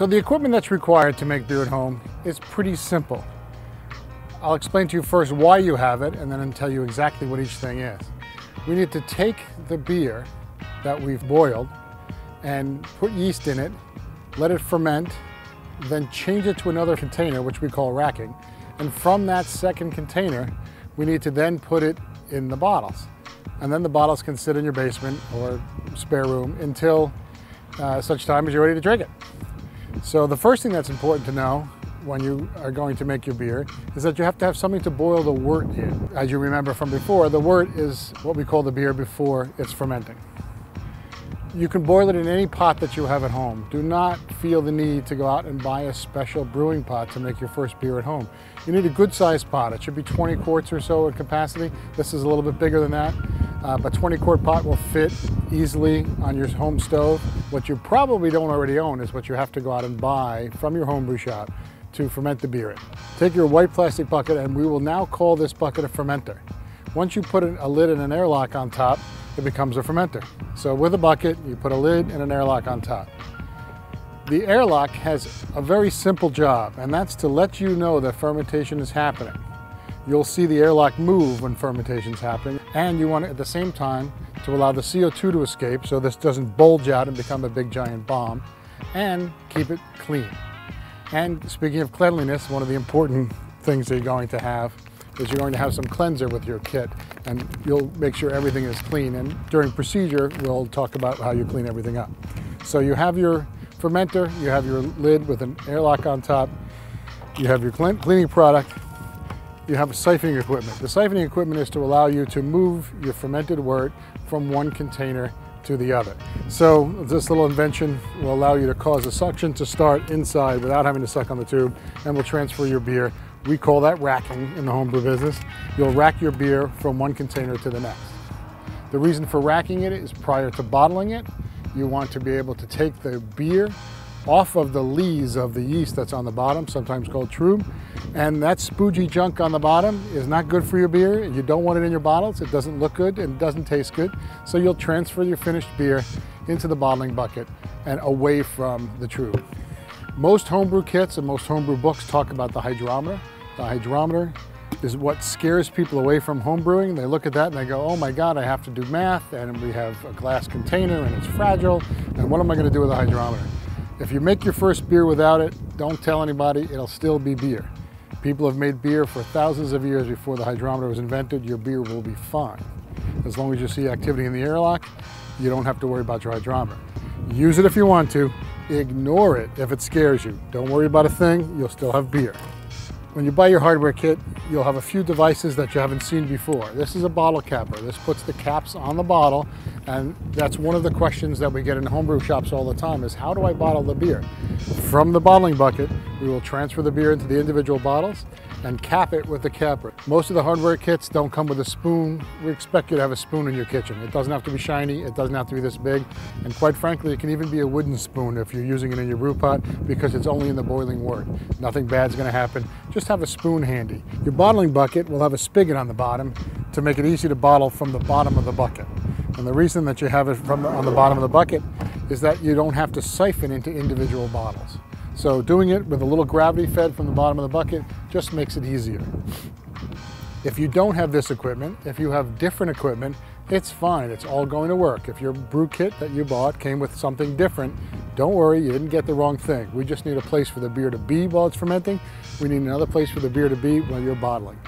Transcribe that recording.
So the equipment that's required to make beer at home is pretty simple. I'll explain to you first why you have it and then tell you exactly what each thing is. We need to take the beer that we've boiled and put yeast in it, let it ferment, then change it to another container, which we call racking. And from that second container, we need to then put it in the bottles. And then the bottles can sit in your basement or spare room until such time as you're ready to drink it. So the first thing that's important to know when you are going to make your beer is that you have to have something to boil the wort in. As you remember from before, the wort is what we call the beer before it's fermenting. You can boil it in any pot that you have at home. Do not feel the need to go out and buy a special brewing pot to make your first beer at home. You need a good sized pot. It should be 20 quarts or so in capacity. This is a little bit bigger than that, but 20 quart pot will fit easily on your home stove. What you probably don't already own is what you have to go out and buy from your homebrew shop to ferment the beer in. Take your white plastic bucket, and we will now call this bucket a fermenter. Once you put a lid and an airlock on top, it becomes a fermenter. So with a bucket, you put a lid and an airlock on top. The airlock has a very simple job, and that's to let you know that fermentation is happening. You'll see the airlock move when fermentation is happening, and you want it at the same time to allow the CO2 to escape so this doesn't bulge out and become a big giant bomb, and keep it clean. And speaking of cleanliness, one of the important things that you're going to have is you're going to have some cleanser with your kit, and you'll make sure everything is clean. And during procedure, we'll talk about how you clean everything up. So you have your fermenter, you have your lid with an airlock on top, you have your cleaning product, you have siphoning equipment. The siphoning equipment is to allow you to move your fermented wort from one container to the other. So this little invention will allow you to cause the suction to start inside without having to suck on the tube, and will transfer your beer. We call that racking in the homebrew business. You'll rack your beer from one container to the next. The reason for racking it is prior to bottling it, you want to be able to take the beer off of the lees of the yeast that's on the bottom, sometimes called trub, and that spoogey junk on the bottom is not good for your beer. You don't want it in your bottles. It doesn't look good and it doesn't taste good. So you'll transfer your finished beer into the bottling bucket and away from the trub. Most homebrew kits and most homebrew books talk about the hydrometer. The hydrometer is what scares people away from homebrewing. They look at that and they go, oh my God, I have to do math, and we have a glass container and it's fragile, and what am I going to do with a hydrometer? If you make your first beer without it, don't tell anybody, it'll still be beer. People have made beer for thousands of years before the hydrometer was invented. Your beer will be fine. As long as you see activity in the airlock, you don't have to worry about your hydrometer. Use it if you want to, ignore it if it scares you. Don't worry about a thing, you'll still have beer. When you buy your hardware kit, you'll have a few devices that you haven't seen before. This is a bottle capper. This puts the caps on the bottle, and that's one of the questions that we get in homebrew shops all the time is, how do I bottle the beer? From the bottling bucket, we will transfer the beer into the individual bottles and cap it with the capper. Most of the hardware kits don't come with a spoon. We expect you to have a spoon in your kitchen. It doesn't have to be shiny, it doesn't have to be this big, and quite frankly, it can even be a wooden spoon if you're using it in your brew pot, because it's only in the boiling wort. Nothing bad's gonna happen. Just have a spoon handy. Your bottling bucket will have a spigot on the bottom to make it easy to bottle from the bottom of the bucket. And the reason that you have it on the bottom of the bucket is that you don't have to siphon into individual bottles. So doing it with a little gravity fed from the bottom of the bucket just makes it easier. If you don't have this equipment, if you have different equipment, it's fine, it's all going to work. If your brew kit that you bought came with something different, don't worry, you didn't get the wrong thing. We just need a place for the beer to be while it's fermenting. We need another place for the beer to be while you're bottling.